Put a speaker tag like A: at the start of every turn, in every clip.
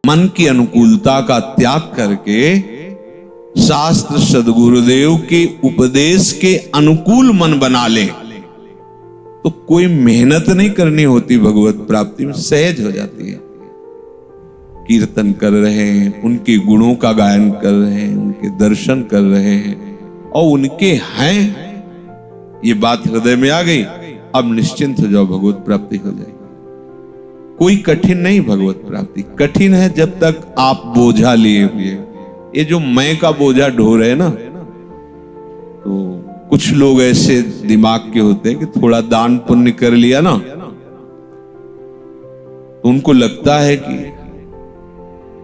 A: मन की अनुकूलता का त्याग करके शास्त्र सद्गुरुदेव के उपदेश के अनुकूल मन बना ले तो कोई मेहनत नहीं करनी होती, भगवत प्राप्ति में सहज हो जाती है। कीर्तन कर रहे हैं, उनके गुणों का गायन कर रहे हैं, उनके दर्शन कर रहे हैं और उनके हैं, ये बात हृदय में आ गई, अब निश्चिंत हो जाओ, भगवत प्राप्ति हो जाएगी। कोई कठिन नहीं भगवत प्राप्ति, कठिन है जब तक आप बोझा लिए हुए। ये जो मैं का बोझा ढो रहे हैं ना, तो कुछ लोग ऐसे दिमाग के होते हैं कि थोड़ा दान पुण्य कर लिया ना तो उनको लगता है कि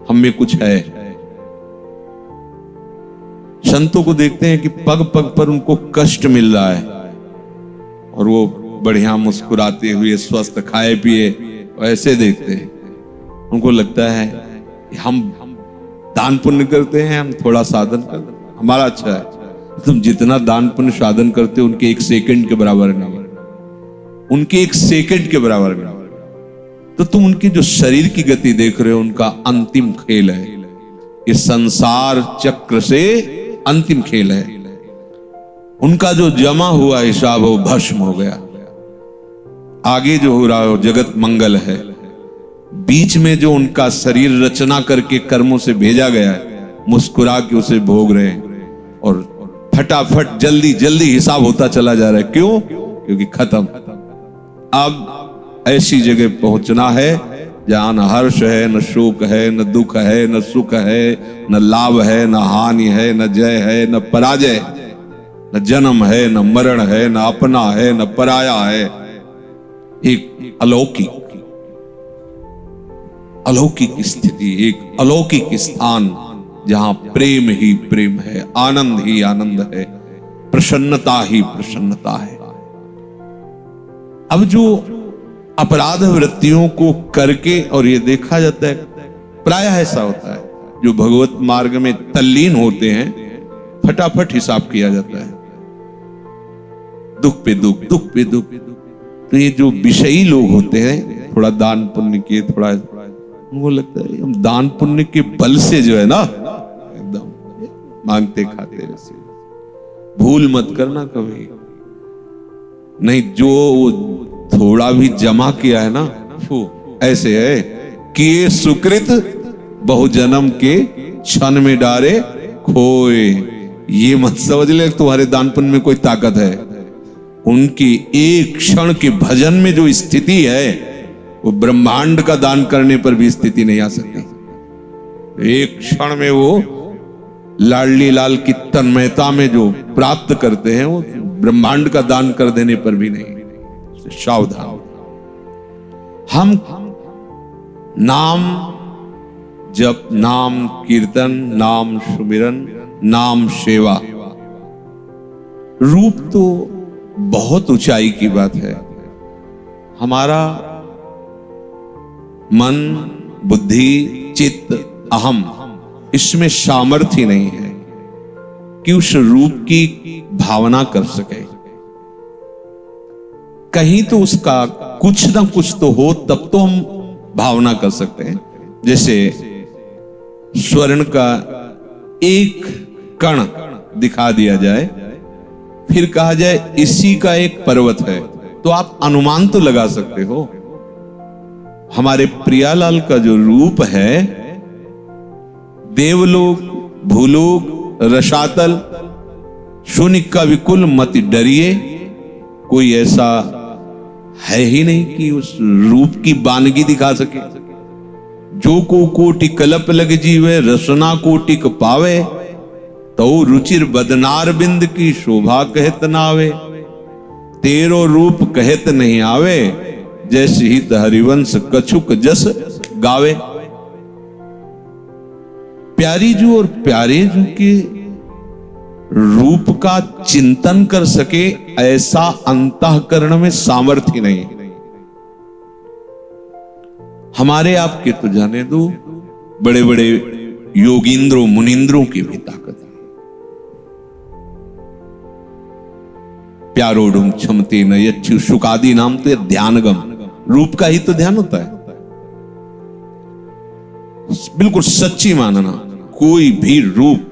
A: हम में कुछ है। संतों को देखते हैं कि पग पग पर उनको कष्ट मिल रहा है और वो बढ़िया मुस्कुराते हुए स्वस्थ खाए पिए ऐसे देखते हैं। उनको लगता है कि हम दान पुण्य करते हैं, हम थोड़ा साधन करते हैं, हमारा अच्छा है। तुम जितना दान पुण्य साधन करते हो उनके 1 सेकंड के बराबर नहीं, उनके 1 सेकंड के बराबर नहीं। तो तुम उनकी जो शरीर की गति देख रहे हो, उनका अंतिम खेल है। इस संसार चक्र से अंतिम खेल है। उनका जो जमा हुआ हिसाब वो भस्म हो गया। आगे जो हो रहा है जगत मंगल है। बीच में जो उनका शरीर रचना करके कर्मों से भेजा गया है, मुस्कुरा के उसे भोग रहे हैं और फटाफट जल्दी जल्दी हिसाब होता चला जा रहा है। क्यों? क्योंकि खत्म। अब ऐसी जगह पहुंचना है जहां न हर्ष है, न शोक है, न दुख है, न सुख है, न लाभ है, न हानि है, न जय है, न पराजय, न जन्म है, न मरण है, न अपना है, न पराया है। एक अलौकिक स्थिति, एक अलौकिक स्थान जहां प्रेम ही प्रेम है, आनंद ही आनंद है, प्रसन्नता ही प्रसन्नता है। अब जो अपराध वृत्तियों को करके, और ये देखा जाता है प्रायः ऐसा होता है, जो भगवत मार्ग में तल्लीन होते हैं फटाफट हिसाब किया जाता है, दुख पे दुख, दुख पे दुख। तो ये जो विषयी लोग होते हैं, थोड़ा दान पुण्य के, थोड़ा उनको लगता है हम दान पुण्य के बल से जो है ना एकदम मांगते खाते रहते। भूल मत करना कभी नहीं, जो थोड़ा भी जमा किया है ना, ऐसे है कि ये सुकृत बहुजन्म के क्षण में डारे खोए। ये मत समझ ले तुम्हारे दान पुण्य में कोई ताकत है। उनकी एक क्षण के भजन में जो स्थिति है, वो ब्रह्मांड का दान करने पर भी स्थिति नहीं आ सकती। एक क्षण में वो लाडली लाल की तन्मयता में जो प्राप्त करते हैं, वो ब्रह्मांड का दान कर देने पर भी नहीं। सावधान। हम नाम जप, नाम कीर्तन, नाम सुमिरन, नाम सेवा, रूप तो बहुत ऊंचाई की बात है। हमारा मन, बुद्धि, चित्त, अहम, इसमें सामर्थ्य नहीं है कि उस रूप की भावना कर सके। कहीं तो उसका कुछ ना कुछ तो हो, तब तो हम भावना कर सकते हैं। जैसे स्वर्ण का एक कण दिखा दिया जाए, फिर कहा जाए इसी का एक पर्वत है, तो आप अनुमान तो लगा सकते हो। हमारे प्रियालाल का जो रूप है, देवलोक, भूलोक, रसातल, शून्य का विकुल मति डरिए, कोई ऐसा है ही नहीं कि उस रूप की बानगी दिखा सके। जो को कोटि कलप लग जीवे, रसना कोटिक पावे, तो रुचिर बदनार बिंद की शोभा कहत नावे। तेरो रूप कहत नहीं आवे, जैसे ही हरिवंश कछुक जस गावे। प्यारी जू और प्यारे जू के रूप का चिंतन कर सके, ऐसा अंतःकरण में सामर्थ्य नहीं। हमारे आपके तो जाने दो, बड़े बड़े योगींद्रों मुनिंद्रों की भी ताकत है। प्यारोडुम क्षमते न यच्छु शुकादि नाम तो ध्यानगम, रूप का ही तो ध्यान होता है। बिल्कुल सच्ची मानना, कोई भी रूप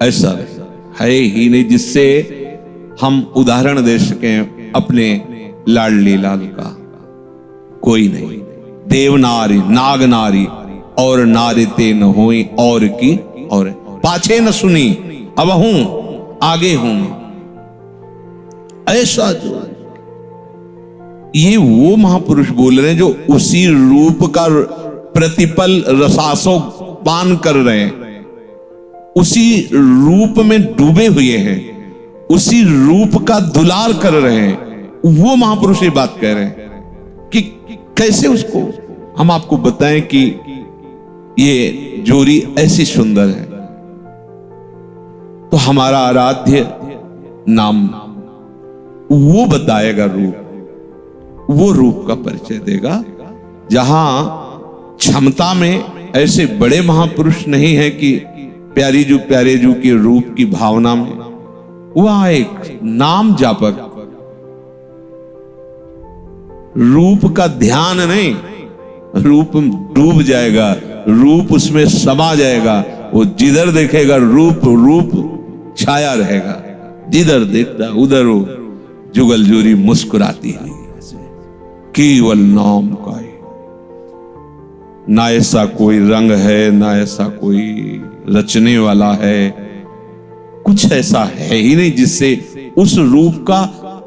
A: ऐसा है ही नहीं जिससे हम उदाहरण दे सकें अपने लाडली लाल का। कोई नहीं। देव नारी नाग नारी और नारिते न होई और की और पाछे न सुनी अब हूं आगे हूं। ऐसा जो ये वो महापुरुष बोल रहे हैं जो उसी रूप का प्रतिपल रसासो पान कर रहे हैं, उसी रूप में डूबे हुए हैं, उसी रूप का दुलार कर रहे हैं। वो महापुरुष ये बात कह रहे हैं कि कैसे उसको हम आपको बताएं कि ये जोड़ी ऐसी सुंदर है। तो हमारा आराध्य नाम वो बताएगा रूप, वो रूप का परिचय देगा। जहां क्षमता में ऐसे बड़े महापुरुष नहीं है कि प्यारे जू के रूप की भावना में, वह एक नाम जापक, रूप का ध्यान नहीं, रूप डूब जाएगा, रूप उसमें समा जाएगा। वो जिधर देखेगा रूप रूप छाया रहेगा, जिधर देखता उधर वो जुगल जोरी मुस्कुराती है। केवल नाम का ही, ना ऐसा कोई रंग है, ना ऐसा कोई रचने वाला है, कुछ ऐसा है ही नहीं जिससे उस रूप का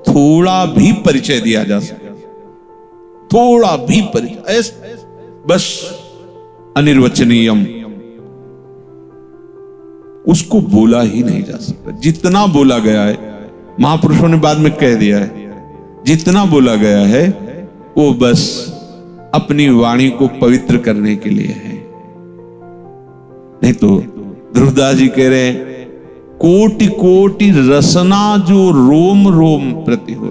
A: थोड़ा भी परिचय दिया जा सके। थोड़ा भी परिचय, बस अनिर्वचनीयम, उसको बोला ही नहीं जा सकता। जितना बोला गया है, महापुरुषों ने बाद में कह दिया है, जितना बोला गया है वो बस अपनी वाणी को पवित्र करने के लिए है। नहीं तो ध्रुवदास जी कह रहे हैं, कोटि कोटि रसना जो रोम रोम प्रति हो।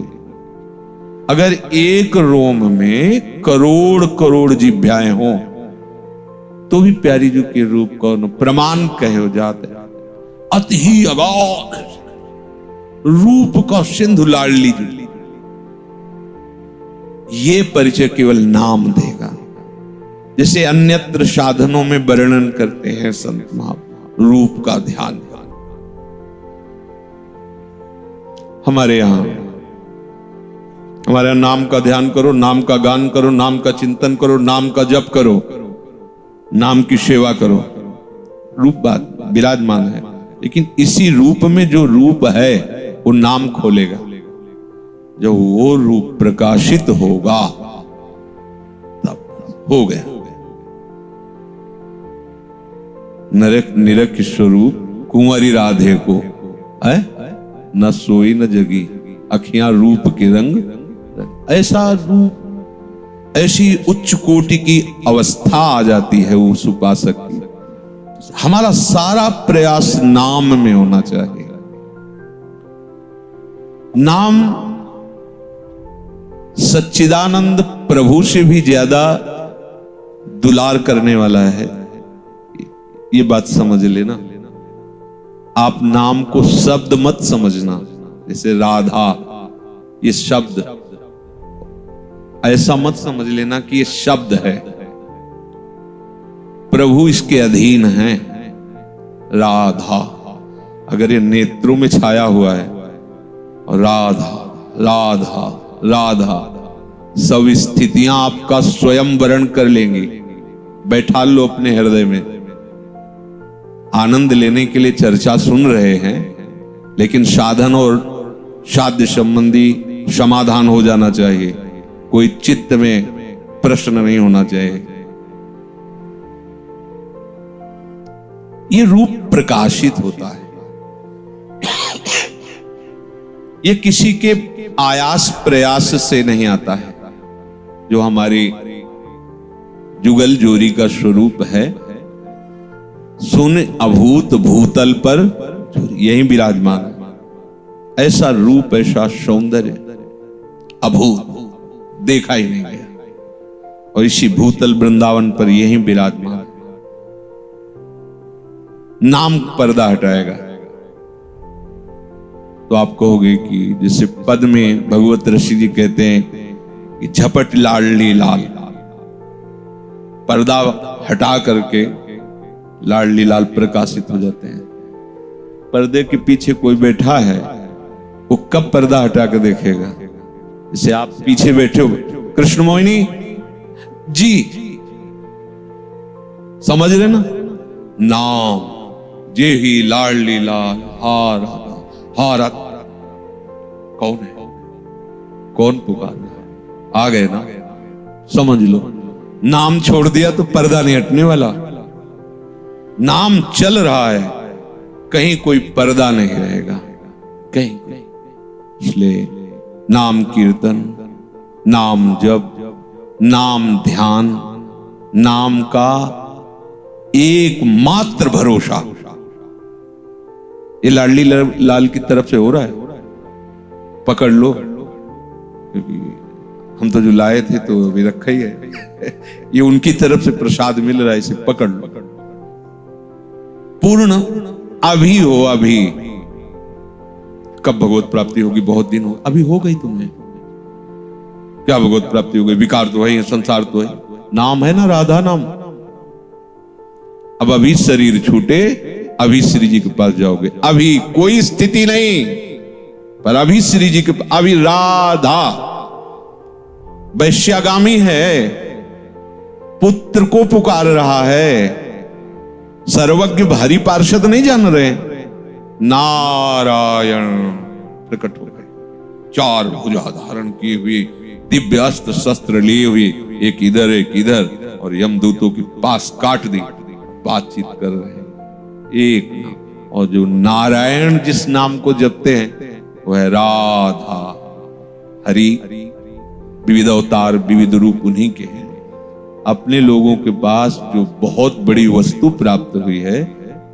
A: अगर एक रोम में करोड़ करोड़ जिभ्याएं हो तो भी प्यारी जी के रूप को प्रमाण कहे जाते। अति ही अगाध रूप का सिंधु लाडली जी, ये परिचय केवल नाम देगा। जैसे अन्यत्र साधनों में वर्णन करते हैं संत महात्मा रूप का ध्यान, हमारे यहां नाम का ध्यान करो, नाम का गान करो, नाम का चिंतन करो, नाम का जप करो, नाम की सेवा करो। रूप बात विराजमान है, लेकिन इसी रूप में जो रूप है वो नाम खोलेगा। जब वो रूप प्रकाशित होगा तब हो गया नरक निरख स्वरूप कुंवरी राधे को है न सोई न जगी अखियां रूप के रंग। ऐसा रूप, ऐसी उच्च कोटि की अवस्था आ जाती है उस उपासक की। हमारा सारा प्रयास नाम में होना चाहिए। नाम सच्चिदानंद प्रभु से भी ज्यादा दुलार करने वाला है, ये बात समझ लेना। आप नाम को शब्द मत समझना। जैसे राधा, ये शब्द ऐसा मत समझ लेना कि ये शब्द है। प्रभु इसके अधीन है। राधा अगर ये नेत्रों में छाया हुआ है, और राधा राधा राधा सब स्थितियां आपका स्वयं वर्ण कर लेंगी। बैठा लो अपने हृदय में। आनंद लेने के लिए चर्चा सुन रहे हैं, लेकिन साधन और साध्य संबंधी समाधान हो जाना चाहिए। कोई चित्त में प्रश्न नहीं होना चाहिए। ये रूप प्रकाशित होता है, ये किसी के आयास प्रयास से नहीं आता है। जो हमारी जुगल जोरी का स्वरूप है, सुन अभूत भूतल पर यही विराजमान है। ऐसा रूप, ऐसा सौंदर्य अभूत देखा ही नहीं गया, और इसी भूतल वृंदावन पर यही विराजमान। नाम पर्दा हटाएगा तो आप कहोगे कि जैसे पद में भगवत ऋषि जी कहते हैं कि झपट लाडली लाल, पर्दा हटा करके लाडली लाल प्रकाशित हो जाते हैं। पर्दे के पीछे कोई बैठा है, वो कब पर्दा हटा कर देखेगा? जैसे आप पीछे बैठे हो, कृष्ण मोहिनी जी, समझ रहे ना? नाम जे ही लाडली लाल हार हारत, कौन है? कौन पुकार रहा है? आ गए ना? समझ लो, नाम छोड़ दिया तो पर्दा नहीं हटने वाला। नाम चल रहा है, कहीं कोई पर्दा नहीं रहेगा कहीं। इसलिए नाम कीर्तन, नाम जप, नाम ध्यान, नाम का एकमात्र भरोसा ये लाडली लाल की तरफ से हो रहा है। पकड़ लो, क्योंकि हम तो जो लाए थे तो अभी रखा ही है। ये उनकी तरफ से प्रसाद मिल रहा है, इसे पकड़ लो। पूर्ण अभी हो, अभी कब भगवत प्राप्ति होगी? बहुत दिन हो, अभी हो गई तुम्हें। क्या भगवत प्राप्ति हो गई? विकार तो है, संसार तो है, नाम है ना, राधा नाम। अब अभी शरीर छूटे, अभी श्री जी के पास जाओगे। अभी कोई स्थिति नहीं, पर अभी श्री जी के, अभी राधा वैश्यागामी है, पुत्र को पुकार रहा है, सर्वज्ञ भारी पार्षद नहीं जान रहे। नारायण प्रकट हो गए, चार भुजा धारण किए हुए, दिव्य अस्त्र शस्त्र लिए हुए, एक इधर एक इधर, और यमदूतों के पास काट दी, बातचीत कर रहे हैं एक नाम। और जो नारायण जिस नाम को जपते हैं वो है राधा। हरि विविध अवतार विविध रूप उन्हीं के हैं। अपने लोगों के पास जो बहुत बड़ी वस्तु प्राप्त हुई है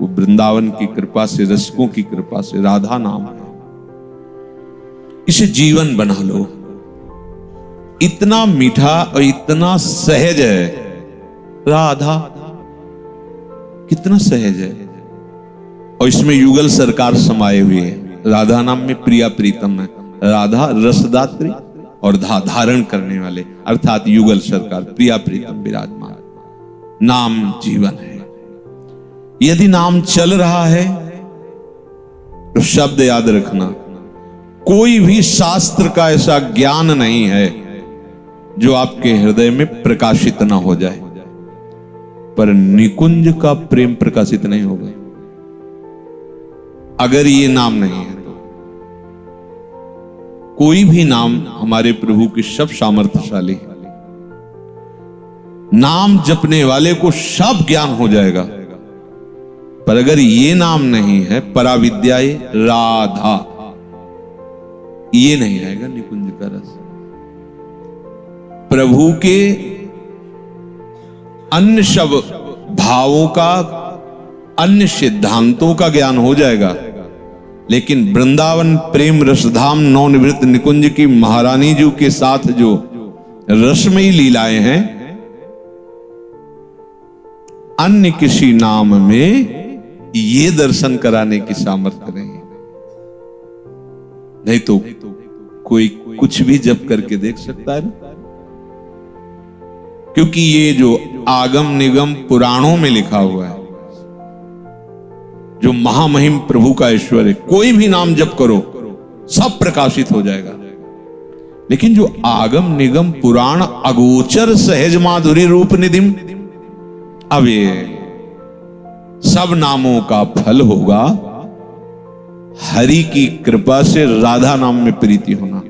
A: वो वृंदावन की कृपा से, रसिकों की कृपा से राधा नाम है। इसे जीवन बना लो। इतना मीठा और इतना सहज है राधा, कितना सहज है। और इसमें युगल सरकार समाये हुए है। राधा नाम में प्रिया प्रीतम है, राधा रसदात्री और धारण करने वाले, अर्थात युगल सरकार प्रिया प्रीतम विराजमान। नाम जीवन है। यदि नाम चल रहा है तो शब्द याद रखना, कोई भी शास्त्र का ऐसा ज्ञान नहीं है जो आपके हृदय में प्रकाशित ना हो जाए, पर निकुंज का प्रेम प्रकाशित नहीं होगा अगर ये नाम नहीं है। तो कोई भी नाम हमारे प्रभु की सब सामर्थ्यशाली है। नाम जपने वाले को सब ज्ञान हो जाएगा, पर अगर ये नाम नहीं है, पराविद्याए राधा, ये नहीं आएगा निकुंज का रस। प्रभु के अन्य सब भावों का, अन्य सिद्धांतों का ज्ञान हो जाएगा, लेकिन वृंदावन प्रेम रसधाम नवनिवृत्त निकुंज की महारानी जी के साथ जो रसमयी लीलाएं हैं, अन्य किसी नाम में ये दर्शन कराने की सामर्थ्य नहीं। नहीं तो कोई कुछ भी जप करके देख सकता है ना, क्योंकि ये जो आगम निगम पुराणों में लिखा हुआ है, जो महामहिम प्रभु का ऐश्वर्य, कोई भी नाम जप करो सब प्रकाशित हो जाएगा। लेकिन जो आगम निगम पुराण अगोचर सहज माधुरी रूप निधिम, अब ये सब नामों का फल होगा हरि की कृपा से राधा नाम में प्रीति होना।